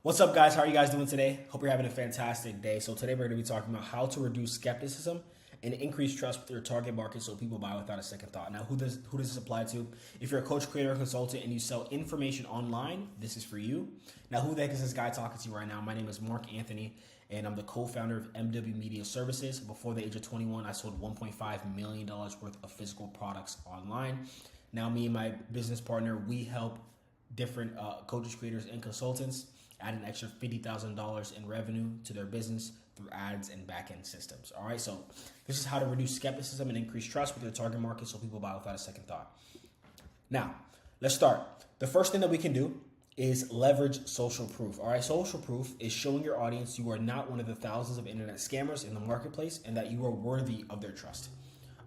What's up, guys? How are you guys doing today? Hope you're having a fantastic day. So today we're going to be talking about how to reduce skepticism and increase trust with your target market so people buy without a second thought. Now, who does this apply to? If you're a coach, creator, or consultant, and you sell information online, this is for you. Now, who the heck is this guy talking to you right now? My name is Marc-Anthony, and I'm the co-founder of MW Media Services. Before the age of 21, I sold $1.5 million worth of physical products online. Now, me and my business partner, we help different coaches, creators, and consultants add an extra $50,000 in revenue to their business through ads and back-end systems. All right, so this is how to reduce skepticism and increase trust with your target market so people buy without a second thought. Now, let's start. The first thing that we can do is leverage social proof. All right, social proof is showing your audience you are not one of the thousands of internet scammers in the marketplace and that you are worthy of their trust.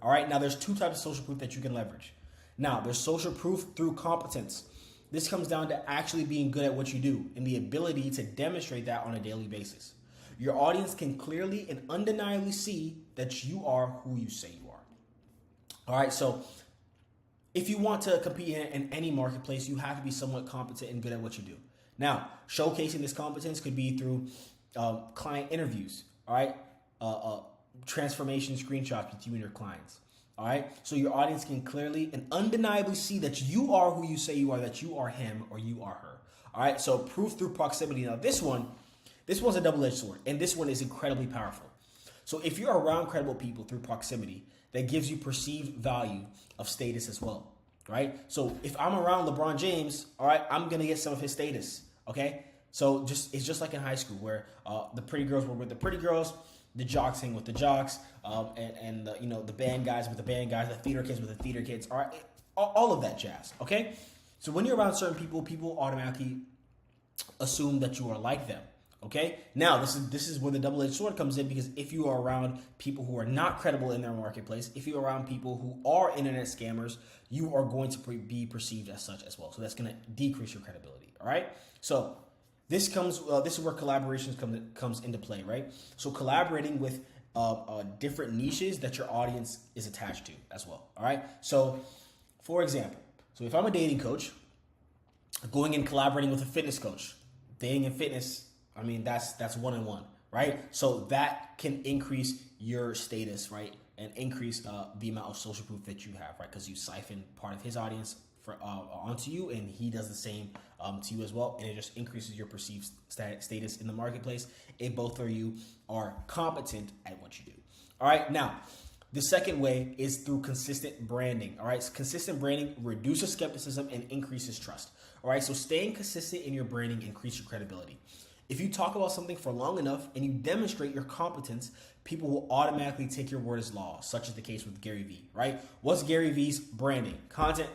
All right, now there's two types of social proof that you can leverage. Now, there's social proof through competence. This comes down to actually being good at what you do and the ability to demonstrate that on a daily basis. Your audience can clearly and undeniably see that you are who you say you are. All right, so if you want to compete in any marketplace, you have to be somewhat competent and good at what you do. Now, showcasing this competence could be through client interviews, all right, transformation screenshots with you and your clients. All right, so your audience can clearly and undeniably see that you are who you say you are, that you are him or you are her. All right, so proof through proximity. Now this one's a double-edged sword, and this one is incredibly powerful. So if you're around credible people through proximity, that gives you perceived value of status as well, right? So if I'm around LeBron James, all right, I'm gonna get some of his status. Okay, so it's just like in high school where the pretty girls were with the pretty girls, the jocks hang with the jocks, and the band guys with the band guys, the theater kids with the theater kids, all right, all of that jazz, okay? So when you're around certain people, people automatically assume that you are like them, okay? Now, this is where the double-edged sword comes in, because if you are around people who are not credible in their marketplace, if you're around people who are internet scammers, you are going to be perceived as such as well. So that's going to decrease your credibility, all right? So this is where collaborations comes into play, right? So collaborating with different niches that your audience is attached to as well, all right? So for example, so if I'm a dating coach, going and collaborating with a fitness coach, dating and fitness, I mean, that's one-on-one, right? So that can increase your status, right? And increase the amount of social proof that you have, right? Because you siphon part of his audience onto you, and he does the same to you as well, and it just increases your perceived status in the marketplace if both of you are competent at what you do. All right, now the second way is through consistent branding. All right, so consistent branding reduces skepticism and increases trust. All right, so staying consistent in your branding increases your credibility. If you talk about something for long enough and you demonstrate your competence, people will automatically take your word as law, such as the case with Gary Vee, right? What's Gary Vee's branding? Content.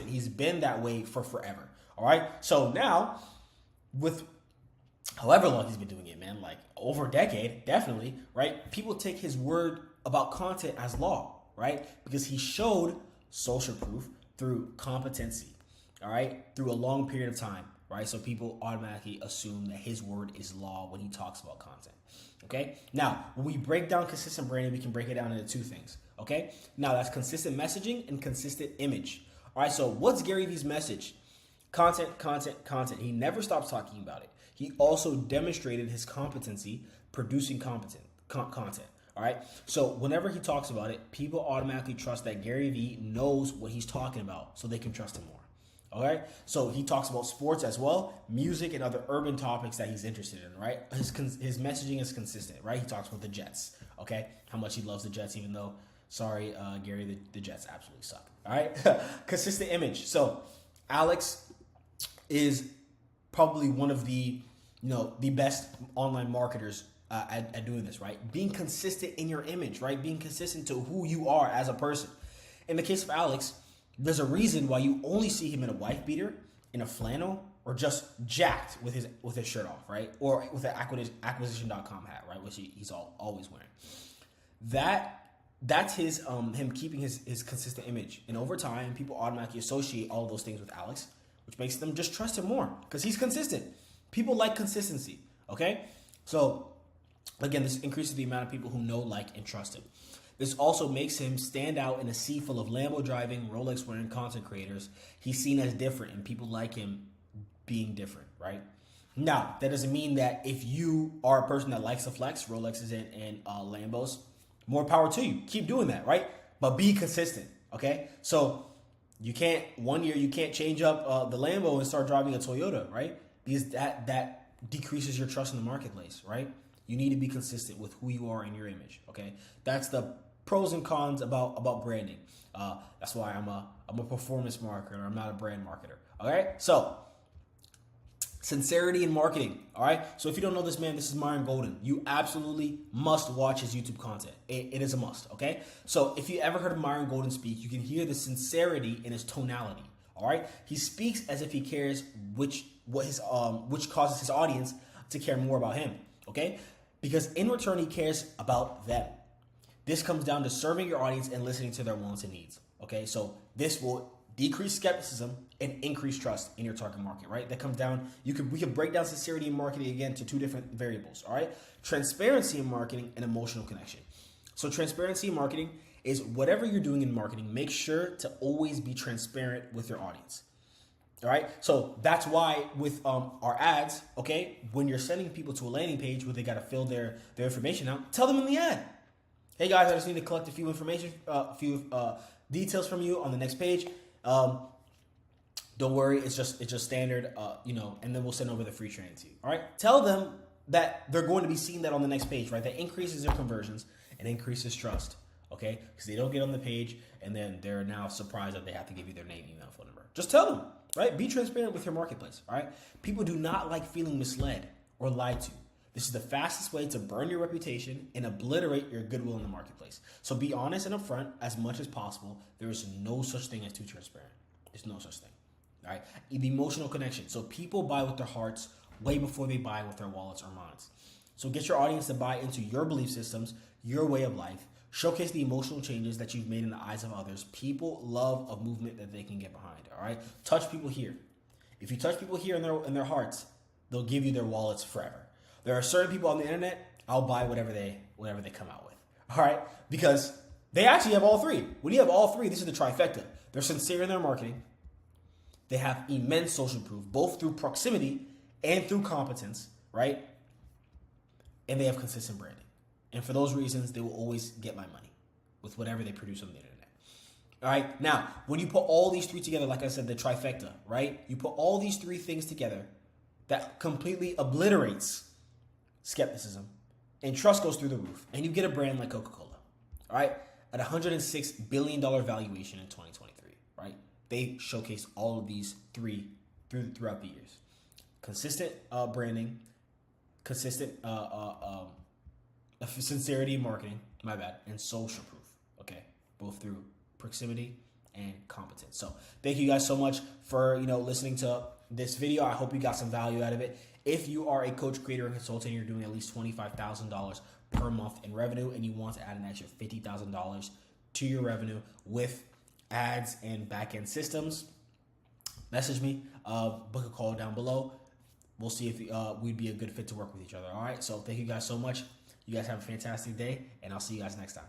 He's been that way for forever, all right? So now, with however long he's been doing it, man, like over a decade, definitely, right? People take his word about content as law, right? Because he showed social proof through competency, all right? Through a long period of time. Right, so people automatically assume that his word is law when he talks about content. Okay, now when we break down consistent branding, we can break it down into two things. Okay, now that's consistent messaging and consistent image. All right, so what's Gary Vee's message? Content. He never stops talking about it. He also demonstrated his competency producing content. All right, so whenever he talks about it, people automatically trust that Gary Vee knows what he's talking about, so they can trust him more. Okay, so he talks about sports as well, music, and other urban topics that he's interested in, right? His messaging is consistent, right? He talks about the Jets, okay? How much he loves the Jets, even though, sorry, Gary, the Jets absolutely suck, all right? Consistent image. So Alex is probably one of the best online marketers at doing this, right? Being consistent in your image, right? Being consistent to who you are as a person. In the case of Alex, there's a reason why you only see him in a wife beater, in a flannel, or just jacked with his shirt off, right? Or with an acquisition.com hat, right? Which he's always wearing. That's him keeping his consistent image. And over time, people automatically associate all of those things with Alex, which makes them just trust him more because he's consistent. People like consistency, okay? So again, this increases the amount of people who know, like, and trust him. This also makes him stand out in a sea full of Lambo driving, Rolex wearing content creators. He's seen as different, and people like him being different, right? Now, that doesn't mean that if you are a person that likes to flex, Rolexes and Lambos, more power to you. Keep doing that, right? But be consistent, okay? So you can't, one year you can't change up the Lambo and start driving a Toyota, right? Because that decreases your trust in the marketplace, right? You need to be consistent with who you are and your image, okay? That's the pros and cons about branding. That's why I'm a performance marketer. I'm not a brand marketer, all right? So sincerity in marketing, all right? So if you don't know this man, this is Myron Golden. You absolutely must watch his YouTube content. It is a must, okay? So if you ever heard of Myron Golden speak, you can hear the sincerity in his tonality, all right? He speaks as if he cares which causes his audience to care more about him, okay? Because in return, he cares about them. This comes down to serving your audience and listening to their wants and needs, okay? So this will decrease skepticism and increase trust in your target market, right? That comes down, we can break down sincerity in marketing again to two different variables, all right? Transparency in marketing and emotional connection. So transparency in marketing is whatever you're doing in marketing, make sure to always be transparent with your audience. All right, so that's why with our ads, okay, when you're sending people to a landing page where they got to fill their information out, tell them in the ad, hey guys, I just need to collect a few details from you on the next page. Don't worry, it's just standard, and then we'll send over the free training to you. All right, tell them that they're going to be seeing that on the next page, right? That increases their conversions and increases trust, okay? Because they don't get on the page and then they're now surprised that they have to give you their name, email, phone number. Just tell them. Right? Be transparent with your marketplace. All right? People do not like feeling misled or lied to. This is the fastest way to burn your reputation and obliterate your goodwill in the marketplace. So be honest and upfront as much as possible. There is no such thing as too transparent. There's no such thing. All right? The emotional connection. So people buy with their hearts way before they buy with their wallets or minds. So get your audience to buy into your belief systems, your way of life. Showcase the emotional changes that you've made in the eyes of others. People love a movement that they can get behind, all right? Touch people here. If you touch people here in their hearts, they'll give you their wallets forever. There are certain people on the internet, I'll buy whatever they come out with, all right? Because they actually have all three. When you have all three, this is the trifecta. They're sincere in their marketing. They have immense social proof, both through proximity and through competence, right? And they have consistent branding. And for those reasons, they will always get my money with whatever they produce on the internet. All right. Now, when you put all these three together, like I said, the trifecta, right? You put all these three things together, that completely obliterates skepticism and trust goes through the roof. And you get a brand like Coca-Cola, all right? At $106 billion valuation in 2023, right? They showcased all of these three throughout the years. Consistent branding, consistent sincerity in marketing, and social proof, okay? Both through proximity and competence. So thank you guys so much for, listening to this video. I hope you got some value out of it. If you are a coach, creator, and consultant, you're doing at least $25,000 per month in revenue, and you want to add an extra $50,000 to your revenue with ads and back-end systems, message me, book a call down below. We'll see if we'd be a good fit to work with each other, all right? So thank you guys so much. You guys have a fantastic day, and I'll see you guys next time.